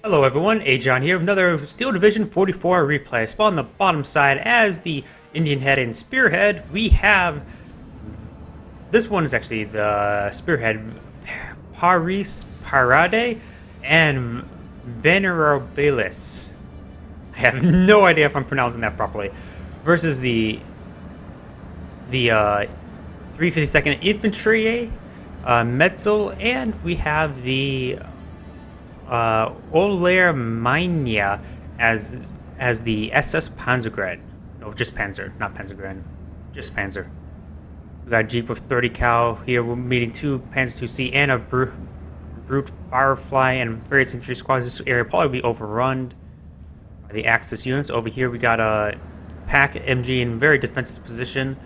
Hello everyone, Agion here with another Steel Division 44 replay. Spawn on the bottom side as the Indian head and spearhead. We have... This one is actually the spearhead. Parus, Paridae, and Venerablilis. I have no idea if I'm pronouncing that properly. Versus the 352nd Infantry, Metzel, and we have the... Ulaire Minya as the SS Panzergren. No, just Panzer, not Panzergren. Just Panzer. We got a Jeep with 30 cal here. We're meeting two Panzer IIc and a brute Firefly and various infantry squads. This area will probably be overrun by the Axis units. Over here we got a Pack MG in very defensive position.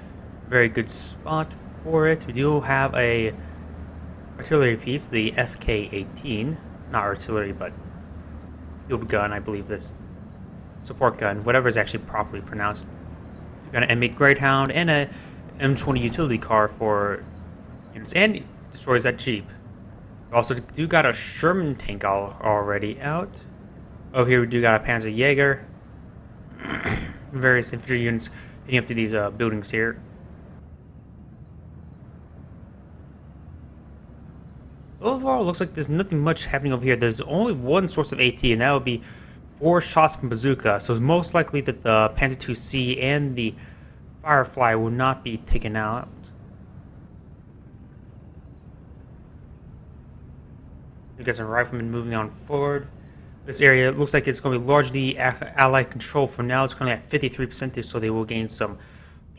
Very good spot for it. We do have a artillery piece, the FK-18. Not artillery, but field gun, I believe this. Support gun, whatever is actually properly pronounced. We got an M8 Greyhound and a M20 utility car for units, and destroys that Jeep. We also do got a Sherman tank already out. Over here we do got a Panzer Jaeger. Various infantry units hitting up to these buildings here. Overall, it looks like there's nothing much happening over here. There's only one source of AT, and that would be 4 shots from bazooka. So it's most likely that the Panzer IIc and the Firefly will not be taken out. We got some riflemen moving on forward. This area looks like it's going to be largely Allied control for now. It's currently at 53%, so they will gain some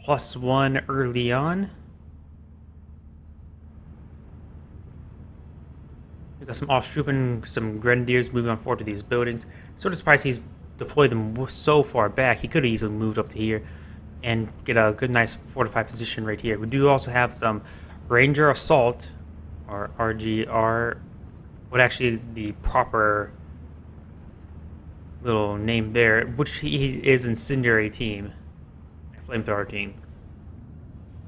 +1 early on. We got some Ostruppen, some Grenadiers moving on forward to these buildings. Sort of surprised he's deployed them so far back. He could have easily moved up to here and get a good, nice fortified position right here. We do also have some Ranger Assault, or RGR, what actually the proper little name there, which he is Incendiary Team, Flamethrower Team.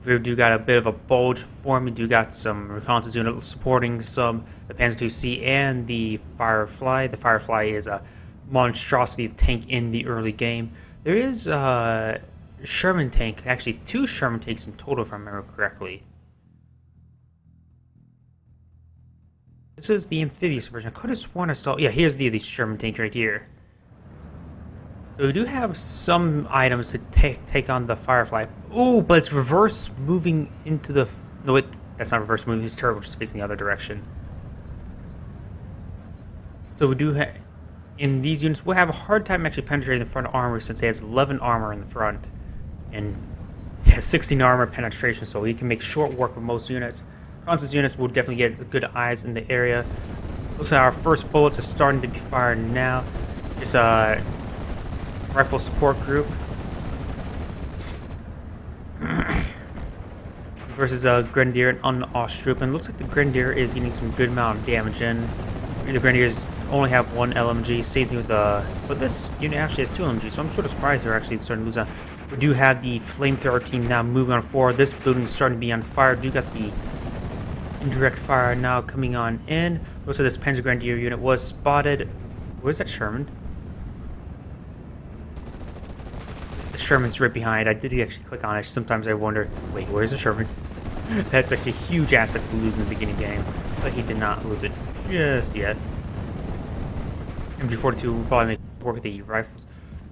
We do got a bit of a bulge form. We do got some reconnaissance unit supporting some the Panzer IIc and the Firefly. The Firefly is a monstrosity of tank in the early game. There is a Sherman tank, actually 2 Sherman tanks in total if I remember correctly. This is the amphibious version. I could have sworn I saw... Yeah, here's the Sherman tank right here. So we do have some items to take on the Firefly. Oh, but it's reverse moving into the... No, wait, that's not reverse moving. His turret just facing the other direction. So we do have... In these units, we'll have a hard time actually penetrating the front armor since he has 11 armor in the front. And he has 16 armor penetration, so he can make short work with most units. Constance units will definitely get good eyes in the area. Looks like our first bullets are starting to be fired now. Just rifle support group versus a Grenadier on Ostruppen. Looks like the Grenadier is getting some good amount of damage in. The Grenadiers only have 1 LMG. Same thing with the... But this unit actually has 2 LMG, so I'm sort of surprised they're actually starting to lose out. We do have the Flamethrower team now moving on forward. This building is starting to be on fire. We do got the indirect fire now coming on in. Looks like this Panzer Grenadier unit was spotted. Where's that Sherman? Sherman's right behind. I did actually click on it. Sometimes I wonder, wait, where's the Sherman? That's actually a huge asset to lose in the beginning game, but he did not lose it just yet. MG42 will probably make work with the rifles.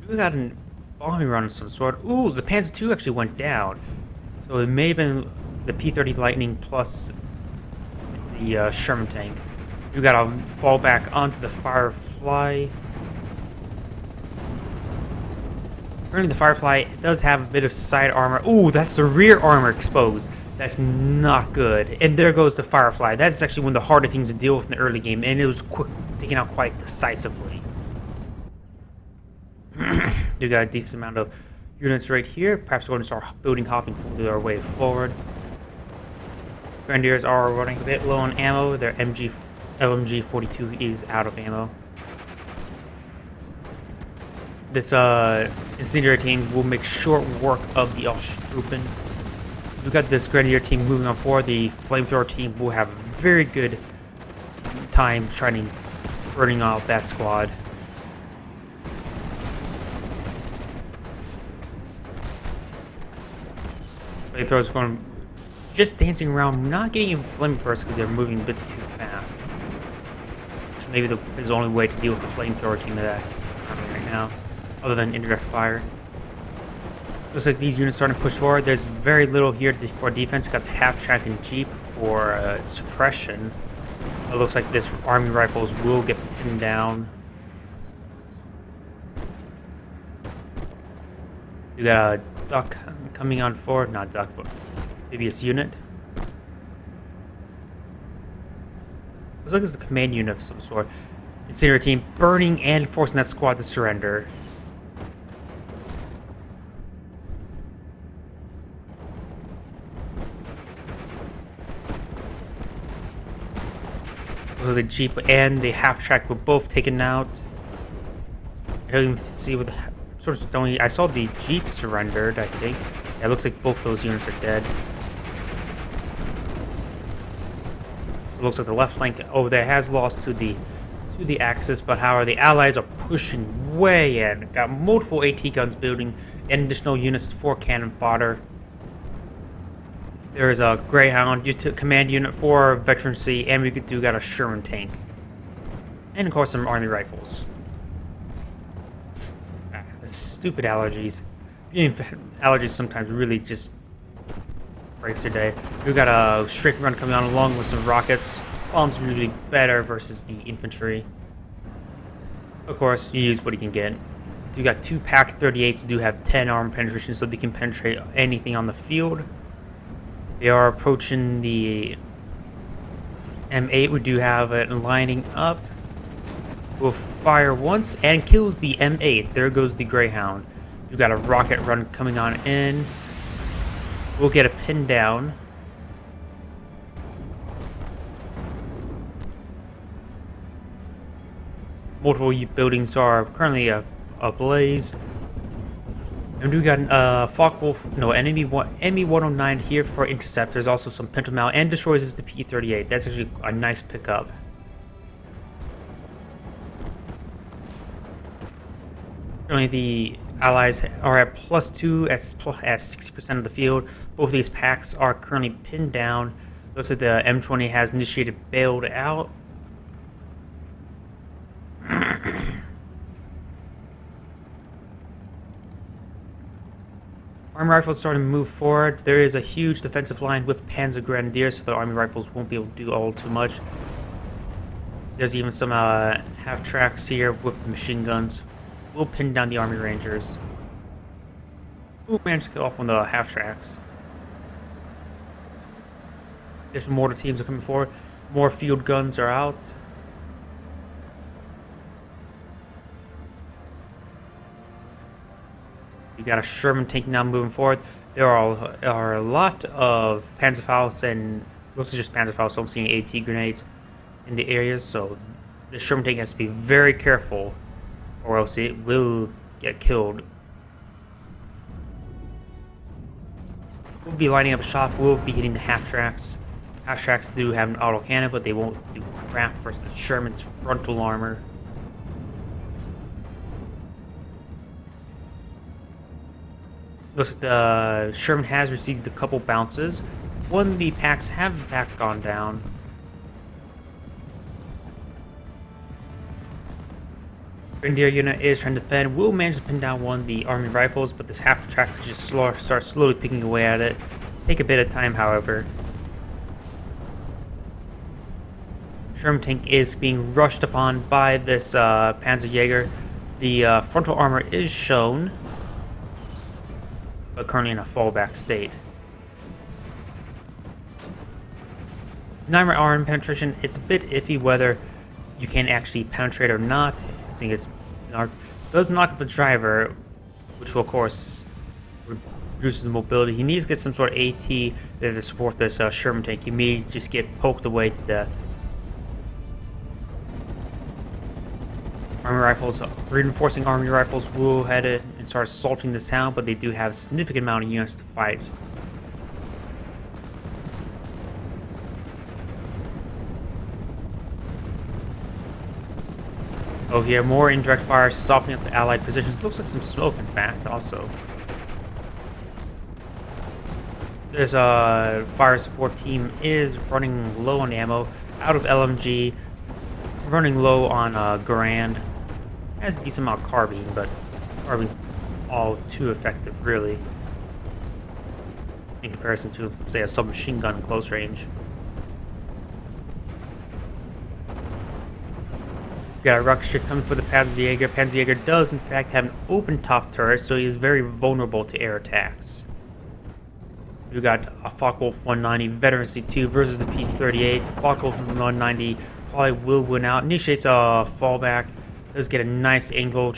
We got a bombing run of some sort. Ooh, the Panzer II actually went down. So it may have been the P-30 Lightning plus the Sherman tank. You gotta fall back onto the Firefly. Currently, the Firefly does have a bit of side armor. Ooh, that's the rear armor exposed. That's not good. And there goes the Firefly. That's actually one of the harder things to deal with in the early game, and it was taken out quite decisively. You got a decent amount of units right here. Perhaps we're going to start building hopping our way forward. Grenadiers are running a bit low on ammo. Their LMG 42 is out of ammo. This Incendiary team will make short work of the Ostruppen. We've got this Grenadier team moving on forward. The Flamethrower team will have a very good time trying to burning out that squad. Flamethrowers going just dancing around, not getting even flame bursts because they're moving a bit too fast. Which maybe is the only way to deal with the flamethrower team that I'm right now, other than indirect fire. Looks like these units starting to push forward. There's very little here for defense. Got the half-track and jeep for suppression. It looks like this army rifles will get pinned down. You got a duck coming on forward, not duck, but amphibious unit. Looks like it's a command unit of some sort. Incinerator team burning and forcing that squad to surrender. So the jeep and the half track were both taken out. I don't even see what the sort of don't. I saw the jeep surrendered. I think it looks like both those units are dead. So it looks like the left flank over there has lost to the Axis, but however the Allies are pushing way in. Got multiple AT guns building and additional units for cannon fodder. There is a Greyhound command unit for veterancy, and we got a Sherman tank, and of course some army rifles. Stupid allergies. Allergies sometimes really just breaks your day. We got a straight run coming on along with some rockets. Bombs are usually better versus the infantry. Of course, you use what you can get. You got two Pack 38s do have 10 armor penetration, so they can penetrate anything on the field. They are approaching the M8. We do have it lining up. Will fire once and kills the M8. There goes the Greyhound. You got a rocket run coming on in. We'll get a pin down. Multiple buildings are currently ablaze. And we got ME-109 here for intercept. There's also some Pentamount and destroys the P-38. That's actually a nice pickup. Currently, the Allies are at +2 at 60% of the field. Both of these packs are currently pinned down. Looks like the M20 has initiated bailed out. Army rifles starting to move forward. There is a huge defensive line with Panzer Grenadiers, so the army rifles won't be able to do all too much. There's even some half tracks here with the machine guns. We'll pin down the army rangers. We'll manage to get off on the half tracks. Additional mortar teams are coming forward. More field guns are out. You got a Sherman tank now moving forward. There are a lot of Panzerfaust and looks like just Panzerfaust. I'm seeing AT grenades in the areas, so the Sherman tank has to be very careful, or else it will get killed. We'll be lining up a shot. We'll be hitting the half tracks. Half tracks do have an autocannon, but they won't do crap versus the Sherman's frontal armor. Looks like the Sherman has received a couple bounces. One of the packs have in fact gone down. Grenadier unit is trying to defend. Will manage to pin down one of the army rifles, but this half track could just start slowly picking away at it. Take a bit of time, however. Sherman tank is being rushed upon by this Panzerjäger. The frontal armor is shown, but currently in a fallback state. 9 arm penetration, it's a bit iffy whether you can actually penetrate or not. Seeing it does knock out the driver, which will of course reduces the mobility. He needs to get some sort of AT to support this Sherman tank. He may just get poked away to death. Army rifles, reinforcing army rifles will head in and start assaulting this town, but they do have a significant amount of units to fight. Oh, here, more indirect fire softening up the allied positions. Looks like some smoke, in fact, also. There's a fire support team is running low on ammo, out of LMG, running low on Grand. Has a decent amount of carbine, but carbine's all too effective, really, in comparison to, let's say, a submachine gun in close range. Got a rocket ship coming for the Panzerjäger. Panzerjäger does, in fact, have an open top turret, so he is very vulnerable to air attacks. We got a Focke-Wulf 190 Veteran C2 versus the P-38. The Focke-Wulf 190 probably will win out. Initiates a fallback. Does get a nice angle.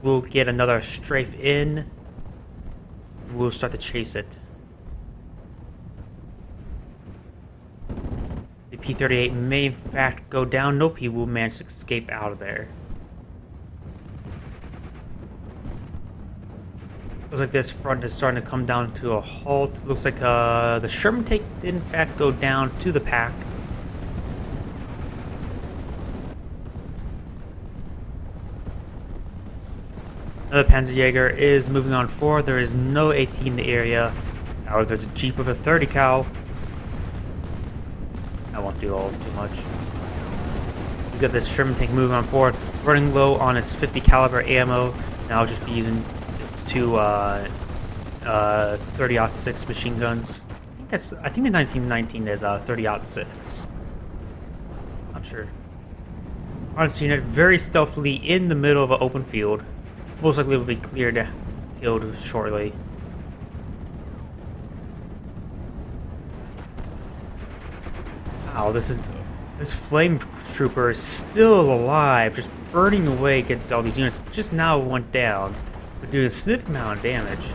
We'll get another strafe in. We'll start to chase it. The P-38 may in fact go down. Nope, he will manage to escape out of there. Looks like this front is starting to come down to a halt. Looks like the Sherman tank did in fact go down to the pack. Another Panzerjäger is moving on forward. There is no AT in the area. However, there's a Jeep with a 30 cal. I won't do all too much. We got this Sherman tank moving on forward, running low on its 50 caliber ammo. Now I'll just be using its two 30-06 machine guns. I think the 1919 is 30-06. Not sure. Parus unit very stealthily in the middle of an open field. Most likely will be cleared, killed shortly. Wow, this flame trooper is still alive, just burning away against all these units. Just now went down, but doing a significant amount of damage.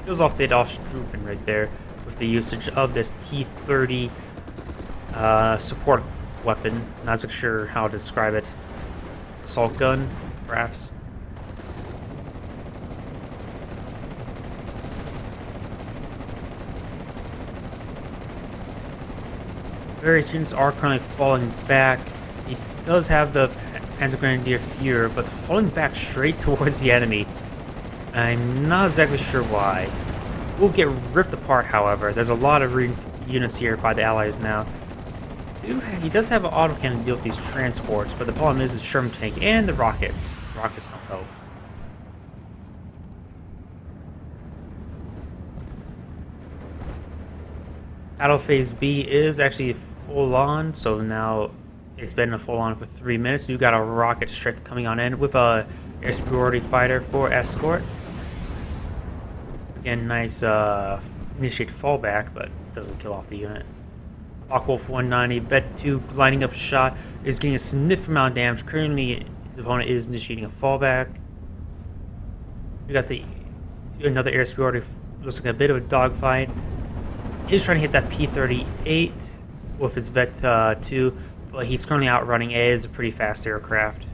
Kills off the Ostrupen right there with the usage of this T-30 support weapon. Not so sure how to describe it. Assault gun, perhaps. Various units are currently falling back. He does have the Panzergrenadier Führer, but falling back straight towards the enemy. I'm not exactly sure why. We'll get ripped apart, however. There's a lot of units here by the Allies now. He does have an autocannon to deal with these transports, but the problem is the Sherman tank and the rockets. Rockets don't help. Battle Phase B is actually full on, so now it's been a full on for 3 minutes. You got a rocket strafe coming on in with a air superiority fighter for escort. Again, nice initiate fallback, but doesn't kill off the unit. Focke-Wulf 190 Vet 2 lining up shot is getting a significant amount of damage. Currently, his opponent is initiating a fallback. We got another air superiority. Looks like a bit of a dogfight. He's trying to hit that P-38 with his Vet 2, but he's currently outrunning A. Is a pretty fast aircraft.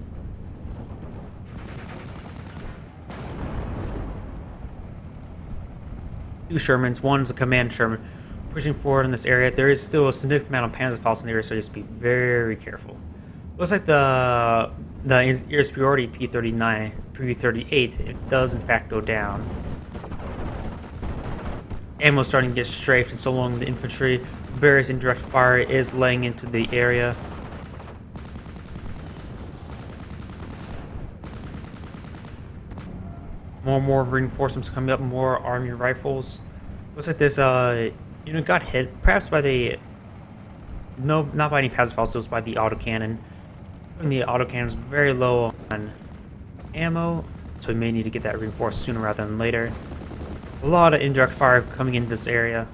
Two Shermans, one's a command Sherman, pushing forward in this area. There is still a significant amount of Panzerfaust in the area, so you have to be very careful. Looks like the air superiority P-38, it does in fact go down. Ammo's starting to get strafed, and so along the infantry. Various indirect fire is laying into the area. More and more reinforcements coming up, more army rifles. Looks like this unit got hit, perhaps by the... No, not by any Panzerfaust, it was by the autocannon. And the autocannon is very low on ammo, so we may need to get that reinforced sooner rather than later. A lot of indirect fire coming into this area.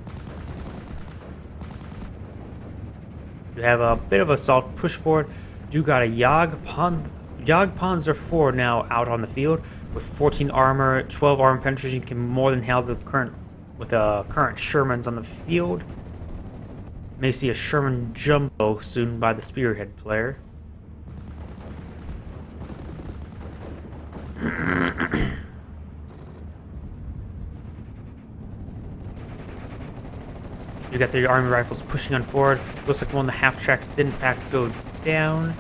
You have a bit of assault push forward. You got a Jagdpanzer 4 now out on the field with 14 armor, 12 armor penetration. Can more than handle the current Shermans on the field. May see a Sherman Jumbo soon by the Spearhead player. You got the army rifles pushing on forward. Looks like one of the half tracks did in fact go down.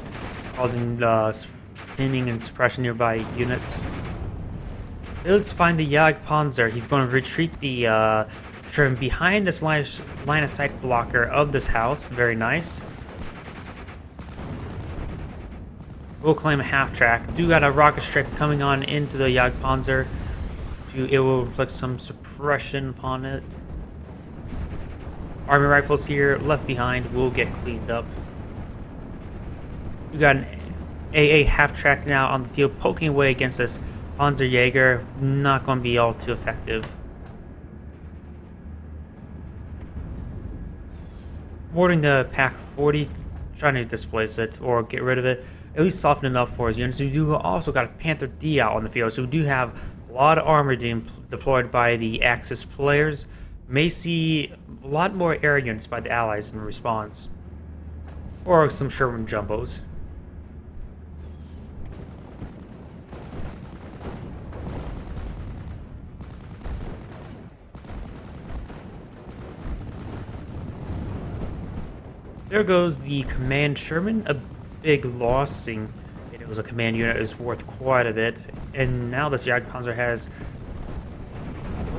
causing spinning and suppression nearby units. He does find the Jagdpanzer. He's going to retreat the Sherman behind this line of sight blocker of this house. Very nice. We'll claim a half track. Do got a rocket strike coming on into the Jagdpanzer. It will inflict some suppression upon it. Army rifles here left behind will get cleaned up. We got an AA half track now on the field poking away against this Panzerjäger. Not going to be all too effective. Boarding the Pack 40, trying to displace it or get rid of it. At least soften it up for his units. We do also got a Panther D out on the field, so we do have a lot of armor being deployed by the Axis players. May see a lot more air units by the Allies in response. Or some Sherman jumbos. There goes the Command Sherman, a big loss, seeing it was a command unit. It was worth quite a bit. And now this Jagdpanzer has,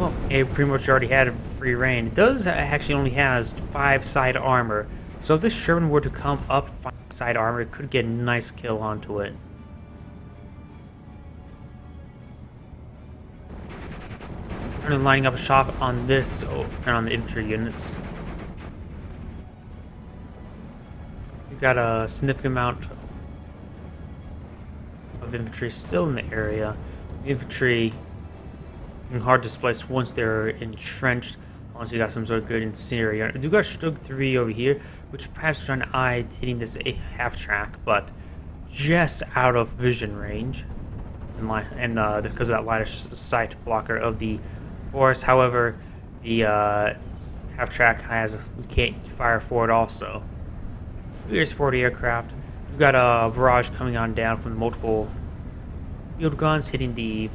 well, it pretty much already had free reign. It does actually only has 5 side armor. So if this Sherman were to come up 5 side armor, it could get a nice kill onto it. And lining up a shot on this and on the infantry units. Got a significant amount of infantry still in the area. The infantry being hard to displace once they're entrenched, unless you got some sort of good incendiary. I do got Stug 3 over here, which perhaps trying to eye hitting this a half track, but just out of vision range, and because of that line of sight blocker of the forest. However, the half track can't fire forward also. Your sporty aircraft. We've got a barrage coming on down from multiple field guns hitting the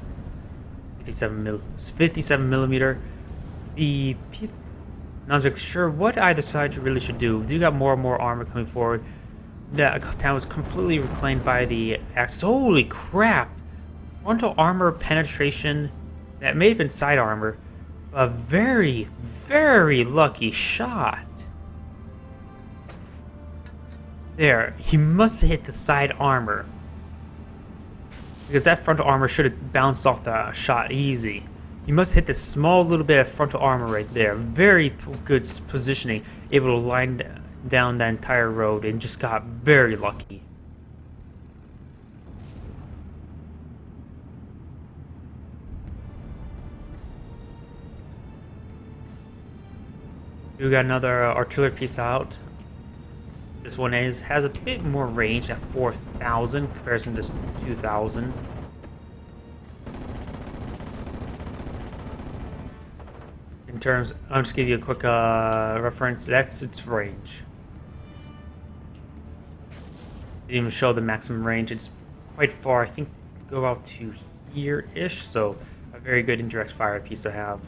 57 millimeter. Not exactly sure what either side you really should do. You got more and more armor coming forward. That town was completely reclaimed by the Axis. Holy crap! Frontal armor penetration. That may have been side armor. A very, very lucky shot. There, he must have hit the side armor. Because that frontal armor should have bounced off the shot easy. He must have hit this small little bit of frontal armor right there. Very good positioning. Able to line down that entire road and just got very lucky. We got another artillery piece out. This one has a bit more range at 4,000 comparison to 2,000. In terms, I'll just give you a quick reference. That's its range. Didn't even show the maximum range. It's quite far. I think go out to here-ish. So a very good indirect fire piece to have.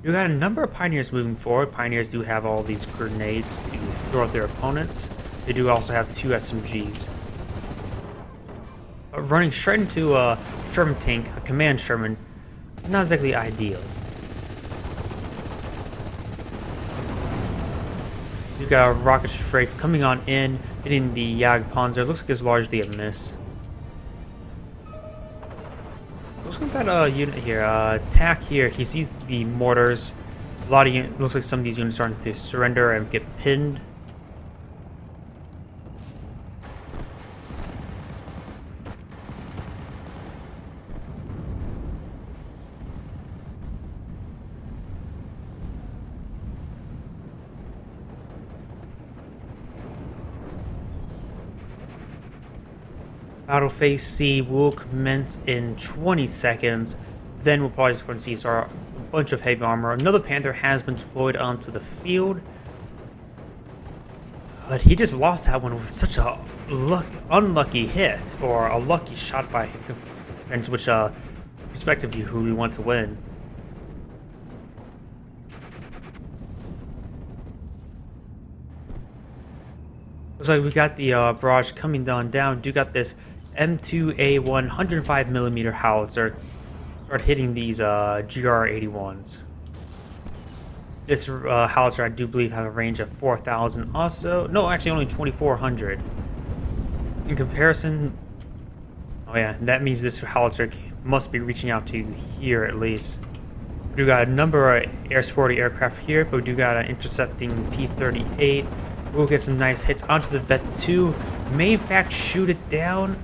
You got a number of Pioneers moving forward. Pioneers do have all these grenades to throw at their opponents. They do also have 2 SMGs. Running straight into a Sherman tank, a command Sherman, not exactly ideal. You got a rocket strafe coming on in, hitting the Jagdpanzer. Looks like it's largely a miss. Looks like we've got a unit here. Attack here. He sees the mortars. A lot of units. Looks like some of these units are starting to surrender and get pinned. Battle phase C will commence in 20 seconds. Then we'll probably just going to see a bunch of heavy armor. Another Panther has been deployed onto the field. But he just lost that one with such a unlucky hit, or a lucky shot by him. Depends which perspective you who we want to win. Looks like we got the barrage coming down. Do got this M2A1 105mm howitzer. Start hitting these GR81s. This howitzer, I do believe, have a range of 4,000 also. No, actually only 2,400. In comparison... Oh yeah, that means this howitzer must be reaching out to here at least. We do got a number of air supporting aircraft here, but we do got an intercepting P-38. We'll get some nice hits onto the Vet-2. May in fact shoot it down.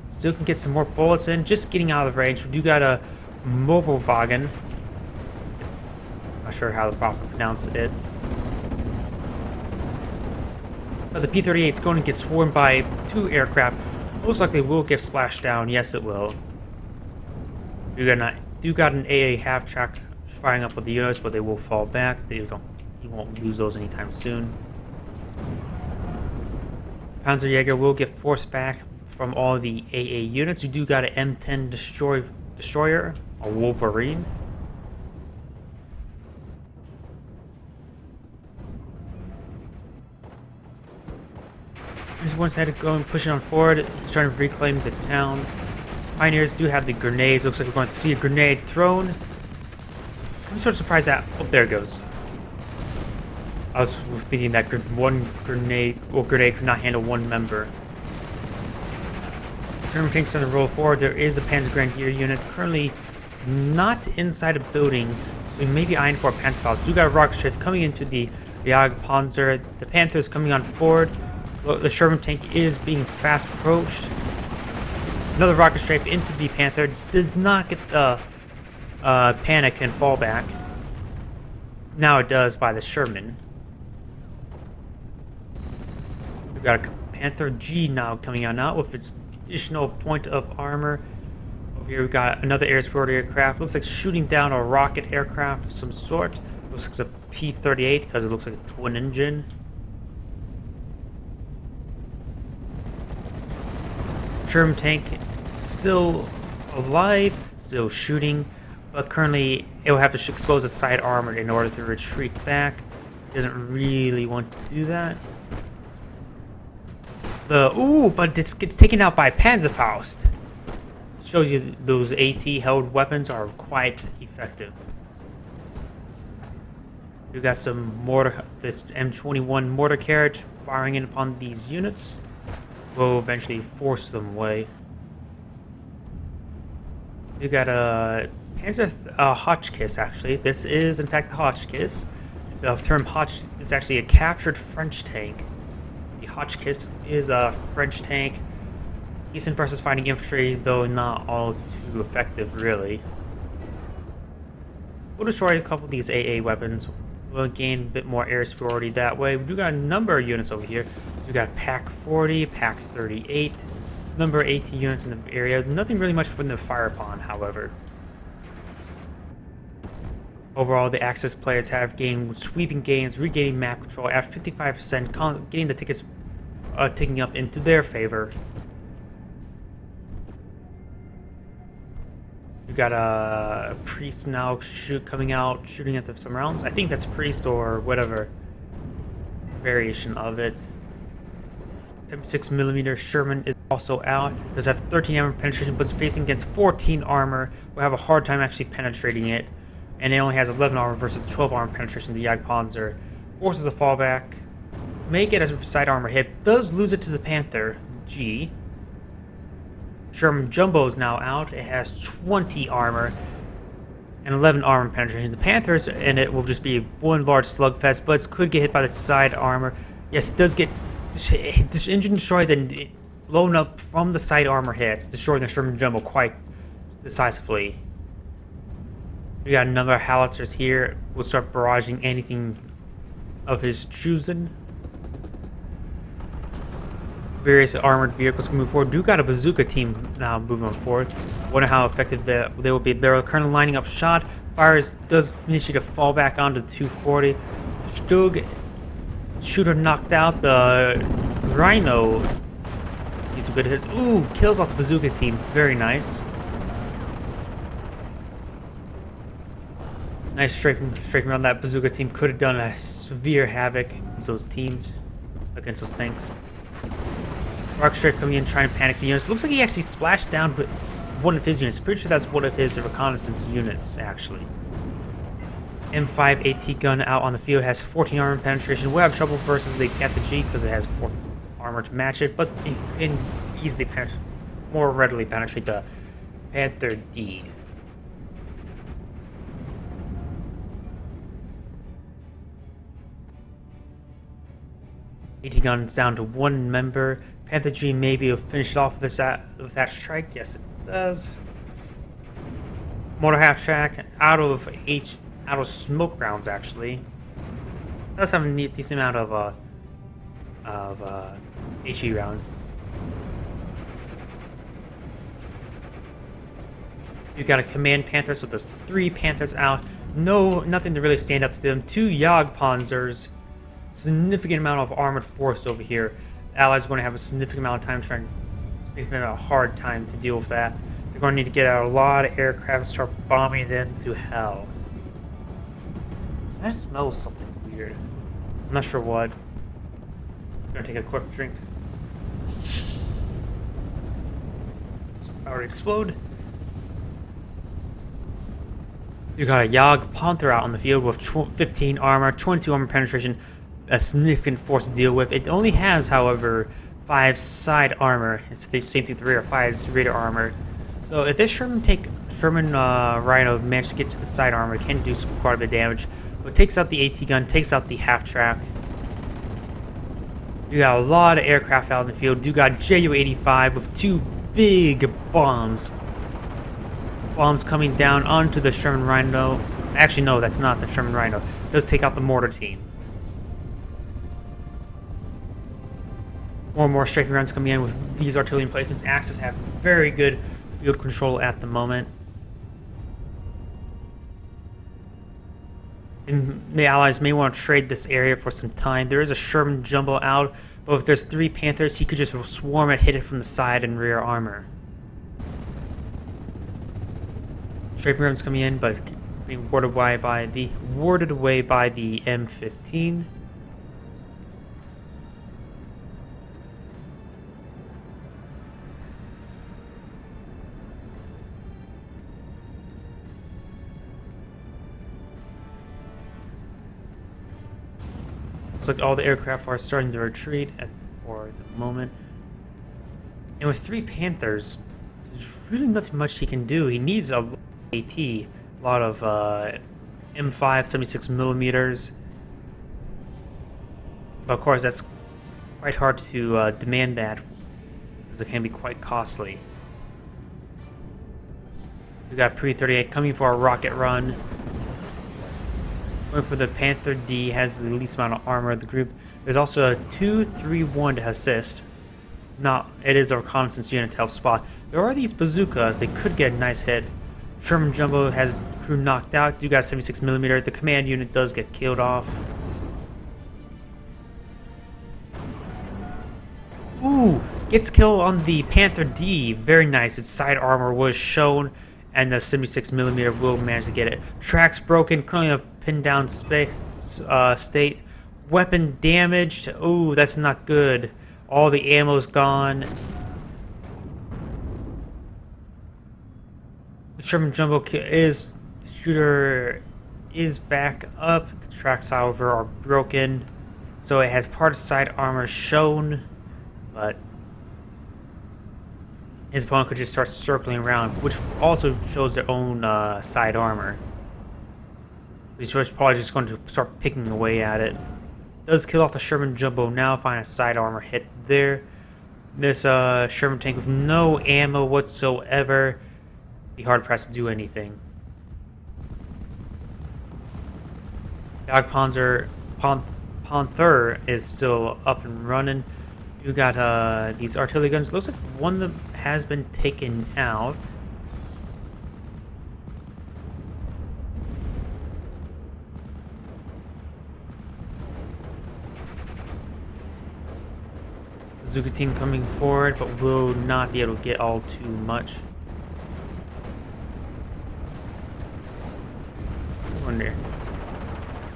Still can get some more bullets in. Just getting out of range. We do got a mobile wagon. Not sure how to properly pronounce it. But the P-38 is going to get swarmed by 2 aircraft. Most likely will get splashed down. Yes, it will. Do got an AA half track firing up with the units, but they will fall back. You won't lose those anytime soon. Panzerjäger will get forced back from all the AA units. You do got an M10 destroyer, a Wolverine. He's once had to go and push it on forward. He's trying to reclaim the town. Pioneers do have the grenades. Looks like we're going to see a grenade thrown. I'm sort of surprised that... Oh, there it goes. I was thinking that one grenade could not handle one member. German tanks starting to roll forward. There is a Panzer Grenadier unit currently not inside a building, so we may be eyeing for a Panzerfaust. Do got a rocket ship coming into the Jagdpanzer. The Panther is coming on forward. The Sherman tank is being fast approached. Another rocket strike into the Panther. Does not get the panic and fall back. Now it does by the Sherman. We've got a Panther G now coming out now with its additional point of armor. Over here we've got another air support aircraft. Looks like shooting down a rocket aircraft of some sort. Looks like it's a P-38 because it looks like a twin engine. Sherman tank still alive, still shooting, but currently it will have to expose its side armor in order to retreat back. It doesn't really want to do that. But it gets taken out by Panzerfaust. Shows you those AT held weapons are quite effective. We got some mortar, this M21 mortar carriage firing in upon these units. Will eventually force them away. We got a Panzer Hotchkiss, actually. This is, in fact, the Hotchkiss. The term Hotch is actually a captured French tank. The Hotchkiss is a French tank. Decent versus fighting infantry, though not all too effective, really. We'll destroy a couple of these AA weapons. We'll gain a bit more air superiority that way. We do got a number of units over here. We got PAC 40, PAC 38, number of AT units in the area. Nothing really much for them to fire upon, however. Overall, the Axis players have gained sweeping gains, regaining map control at 55%, getting the tickets ticking up into their favor. We got a priest now coming out, shooting at some rounds. I think that's priest or whatever variation of it. 76mm Sherman is also out. Does have 13 armor penetration, but is facing against 14 armor. We'll have a hard time actually penetrating it. And it only has 11 armor versus 12 armor penetration to the Jagdpanzer. Forces a fallback. May get a side armor hit. Does lose it to the Panther G. Sherman Jumbo is now out. It has 20 armor and 11 armor penetration. The Panthers and it will just be one large slugfest, but it could get hit by the side armor. Yes, it does get this engine destroyed, then blown up from the side armor hits, destroying the Sherman Jumbo quite decisively. We got a number of howitzers here. We'll start barraging anything of his choosing. Various armored vehicles can move forward. Do got a bazooka team now moving forward. Wonder how effective they will be. They're currently lining up shot. Fires does initiate a fallback onto the 240. Stug shooter knocked out. The Rhino. He's some good hits. Ooh, kills off the bazooka team. Very nice. Nice strafing around that bazooka team. Could have done a severe havoc as those teams against those tanks. Rock Strafe coming in, trying to panic the units. Looks like he actually splashed down one of his units. Pretty sure that's one of his reconnaissance units, actually. M5 AT gun out on the field, has 14 armor penetration. We'll have trouble versus the Panther G because it has 4 armor to match it, but it can easily more readily penetrate the Panther D. AT gun's down to 1 member. Panther G maybe will finish it off with that strike. Yes, it does. Motor half track out of smoke rounds, actually. Does have a decent amount of HE rounds. You got a command Panther, so there's 3 Panthers out. Nothing to really stand up to them. 2 Jagdpanzers. Significant amount of armored force over here. The Allies are going to have a significant amount of hard time to deal with that. They're going to need to get out a lot of aircraft and start bombing them to hell. I smell something weird. I'm not sure what. I'm gonna take a quick drink. It's about to explode. You got a Jagdpanther out on the field with 15 armor, 22 armor penetration, a significant force to deal with. It only has, however, 5 side armor. It's the same thing with the rear, 5 rear armor. So if this Sherman Rhino manages to get to the side armor, it can do quite a bit of damage. But it takes out the AT gun, takes out the half track. You got a lot of aircraft out in the field. You got Ju-85 with 2 big bombs. Bombs coming down onto the Sherman Rhino. Actually, no, that's not the Sherman Rhino. It does take out the mortar team. More and more strafing runs coming in with these artillery emplacements. Axis have very good field control at the moment. And the Allies may want to trade this area for some time. There is a Sherman Jumbo out, but if there's 3 Panthers, he could just swarm it, hit it from the side and rear armor. Strafing runs coming in, but being warded away by the M15. Looks like all the aircraft are starting to retreat for the moment. And with 3 Panthers, there's really nothing much he can do. He needs a lot of AT, a lot of M5 76 millimeters. But of course, that's quite hard to demand that, because it can be quite costly. We got Pre-38 coming for a rocket run. Going for the Panther D, has the least amount of armor of the group. There's also a 2-3-1 to assist. It is a reconnaissance unit to help spot. There are these bazookas, they could get a nice hit. Sherman Jumbo has crew knocked out. You got 76mm. The command unit does get killed off. Ooh, gets killed on the Panther D. Very nice. Its side armor was shown, and the 76mm will manage to get it. Tracks broken, currently a pinned down state. Weapon damaged. Ooh, that's not good. All the ammo's gone. The Sherman Jumbo shooter is back up. The tracks, however, are broken. So it has part of side armor shown, but his opponent could just start circling around, which also shows their own side armor. He's probably just going to start picking away at it. Does kill off the Sherman Jumbo now, find a side armor hit there. This Sherman tank with no ammo whatsoever. Be hard pressed to do anything. Panther is still up and running. You got these artillery guns. Looks like one of them has been taken out. Bazooka team coming forward, but will not be able to get all too much. I wonder.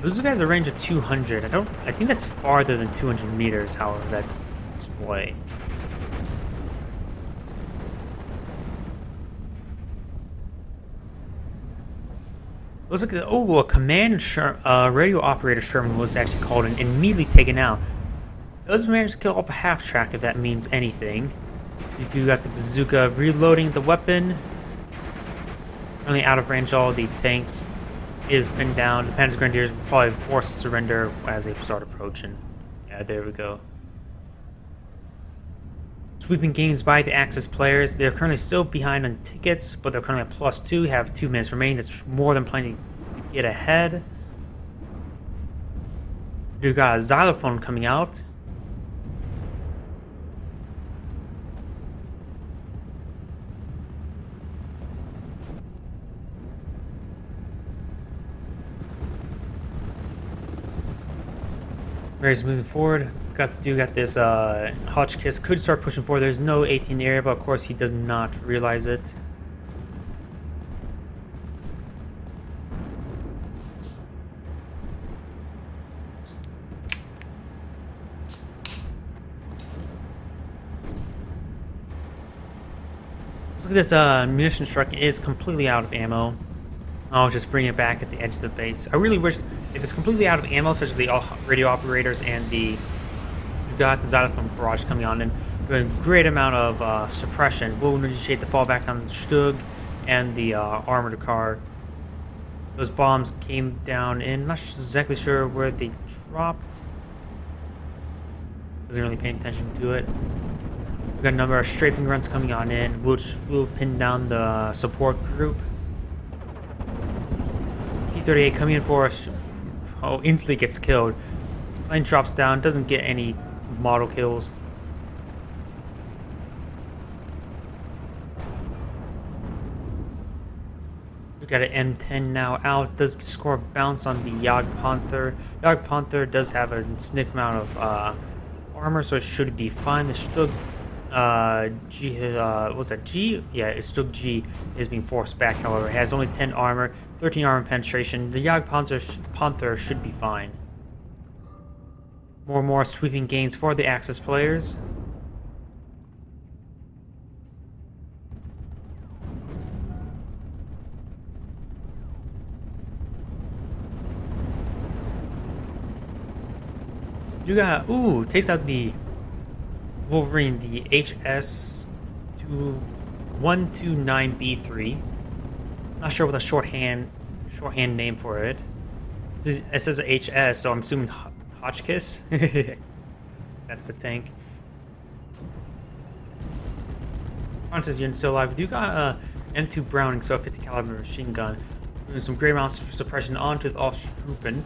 Those guys have a range of 200. I think that's farther than 200 meters, however, that display. Looks like, oh, a command radio operator Sherman was actually called and immediately taken out. Does manage to kill off a half track if that means anything. You do got the bazooka reloading the weapon. Only out of range, all the tanks is pinned down. The Panzer Grenadiers will probably force surrender as they start approaching. Yeah, there we go. Sweeping gains by the Axis players. They're currently still behind on tickets, but they're currently at +2. Have 2 minutes remaining. That's more than plenty to get ahead. We got a xylophone coming out. Mary's moving forward. Got this Hotchkiss could start pushing forward. There's no 18 in the area, but of course he does not realize it. Look at this munitions truck is completely out of ammo. I'll just bring it back at the edge of the base. I really wish, if it's completely out of ammo, such as the radio operators and you've got the xylophone barrage coming on and doing a great amount of suppression, will initiate the fallback on the Stug and the armored car. Those bombs came down in, not exactly sure where they dropped. Wasn't really paying attention to it. We've got a number of strafing runs coming on in, which will pin down the support group. P-38 coming in for us. Oh, instantly gets killed. Plane drops down, doesn't get any model kills. We got an M10 now out. Does score a bounce on the Jagdpanther. Jagdpanther does have a significant amount of armor, so it should be fine. The Stug was that G? Yeah, it's Stug G is being forced back, however. It has only 10 armor, 13 armor penetration. The Jagdpanther should be fine. More and more sweeping gains for the Axis players. You got, ooh, takes out the Wolverine, the HS129B3. Not sure what the shorthand name for it. It says HS, so I'm assuming Hotchkiss. That's the tank. Frontis unit still alive. We do got a M2 Browning, so a 50 caliber machine gun. Doing some great amounts of suppression onto the Ostruppen.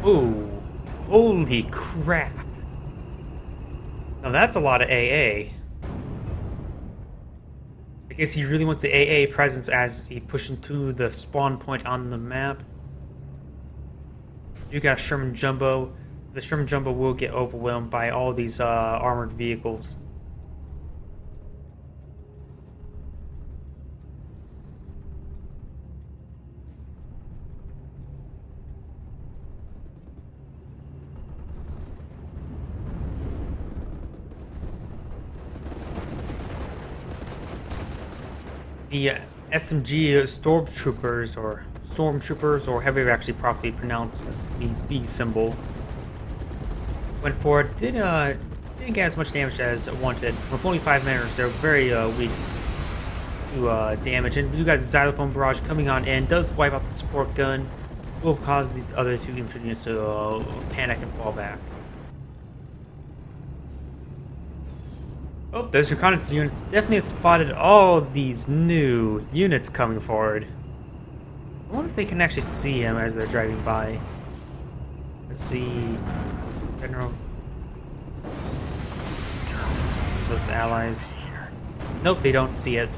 Ooh, holy crap. Now that's a lot of AA. I guess he really wants the AA presence as he pushes into the spawn point on the map. You got a Sherman Jumbo. The Sherman Jumbo will get overwhelmed by all these armored vehicles. The SMG stormtroopers, or however you actually properly pronounce the B symbol, went forward. Didn't get as much damage as wanted. With only 5 minutes, they're very weak to damage. And you got the xylophone barrage coming on in. Does wipe out the support gun. Will cause the other 2 infantry units to panic and fall back. Oh, those reconnaissance units definitely spotted all these new units coming forward. I wonder if they can actually see him as they're driving by. Let's see. General. Those are the allies. Nope, they don't see it.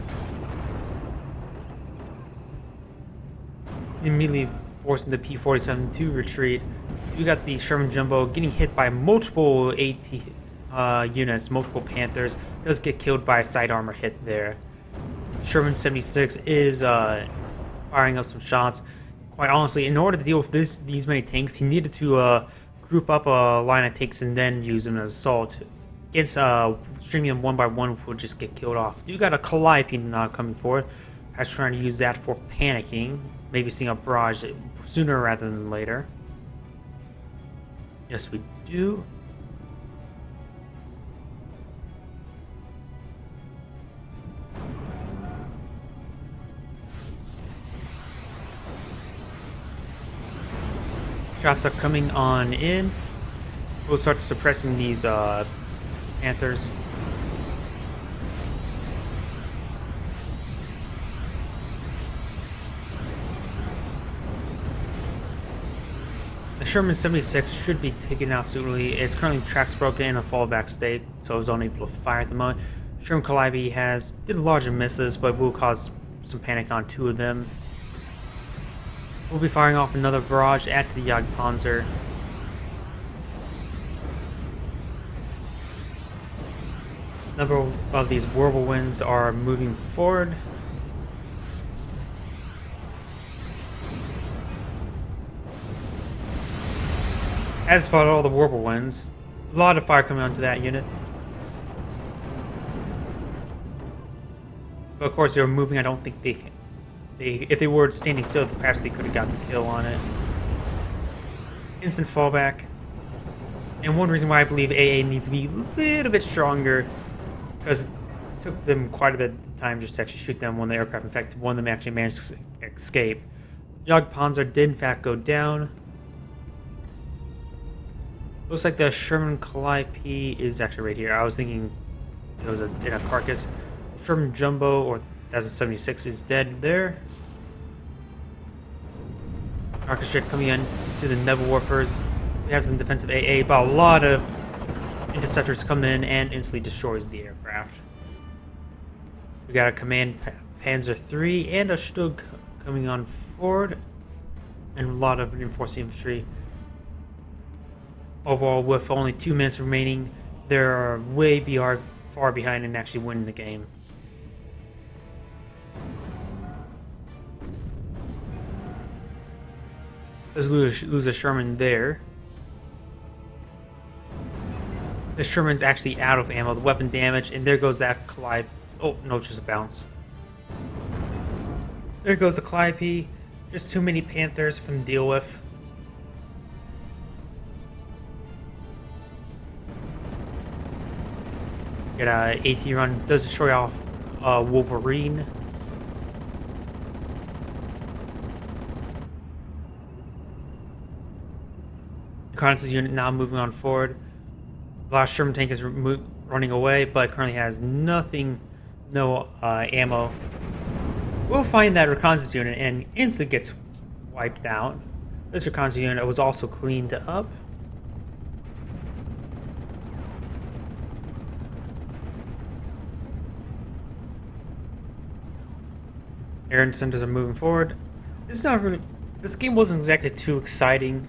Immediately forcing the P-47 to retreat. You got the Sherman Jumbo getting hit by multiple AT units, multiple Panthers. Does get killed by a side armor hit there. Sherman 76 is firing up some shots. Quite honestly, in order to deal with these many tanks, he needed to group up a line of tanks and then use them as assault. Against streaming them one by one would just get killed off. You got a Calliope now coming forward. Perhaps trying to use that for panicking. Maybe seeing a barrage sooner rather than later. Yes, we do. Shots are coming on in. We'll start suppressing these Panthers. The Sherman 76 should be taken out soonly. It's currently tracks broken in a fallback state, so it's unable to fire at the moment. Sherman Calliope did larger misses, but will cause some panic on 2 of them. We'll be firing off another barrage at the Jagdpanzer. A number of these whirlwinds are moving forward. As for all the whirlwinds, a lot of fire coming onto that unit. But of course, they're moving. I don't think if they were standing still, perhaps they could have gotten the kill on it. Instant fallback. And one reason why I believe AA needs to be a little bit stronger, because it took them quite a bit of time just to actually shoot them when the aircraft, in fact, one of them actually managed to escape. Jagdpanzer did in fact go down. Looks like the Sherman Calliope is actually right here. I was thinking it was in a carcass. Sherman Jumbo, or that's a 76, is dead there. Orchestra coming in to the Nebel Warfers. We have some defensive AA, but a lot of interceptors come in and instantly destroys the aircraft. We got a Command Panzer III and a Stug coming on forward, and a lot of reinforced infantry. Overall, with only 2 minutes remaining, they're way far behind and actually winning the game. Let's lose a Sherman there. The Sherman's actually out of ammo, the weapon damage, and there goes that Calliope. Oh, no, just a bounce. There goes the Calliope. Just too many Panthers for them to deal with. Get a AT run, does destroy off Wolverine. The Reconnaissance unit now moving on forward. The last Sherman tank is running away, but currently has no ammo. We'll find that reconnaissance unit and instantly gets wiped out. This reconnaissance unit was also cleaned up. Air incentives are moving forward. This game wasn't exactly too exciting.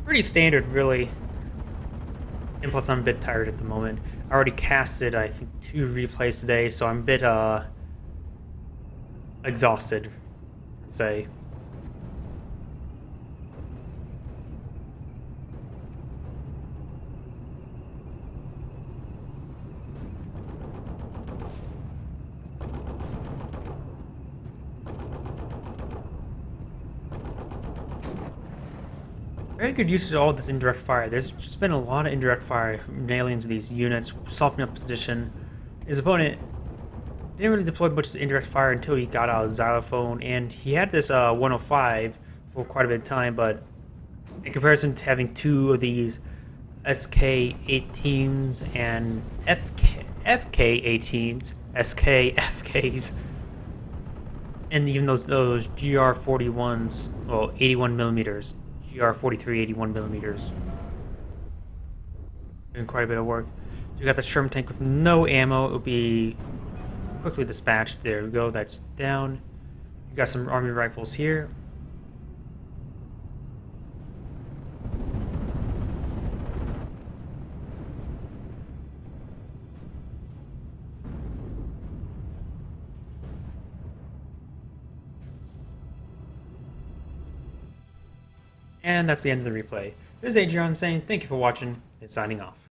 Pretty standard, really. And plus, I'm a bit tired at the moment. I already casted, I think, 2 replays today, so I'm a bit exhausted, say. Very good use of all this indirect fire. There's just been a lot of indirect fire nailing into these units, softening up position. His opponent didn't really deploy much indirect fire until he got out of xylophone, and he had this 105 for quite a bit of time, but in comparison to having 2 of these SK-18s and FK-18s, SK-FKs, and even those GR-41s, well, 81 millimeters. GR-43 81 millimeters. Doing quite a bit of work. So you got the Sherman tank with no ammo. It'll be quickly dispatched. There we go. That's down. You got some army rifles here. And that's the end of the replay. This is Agion saying thank you for watching and signing off.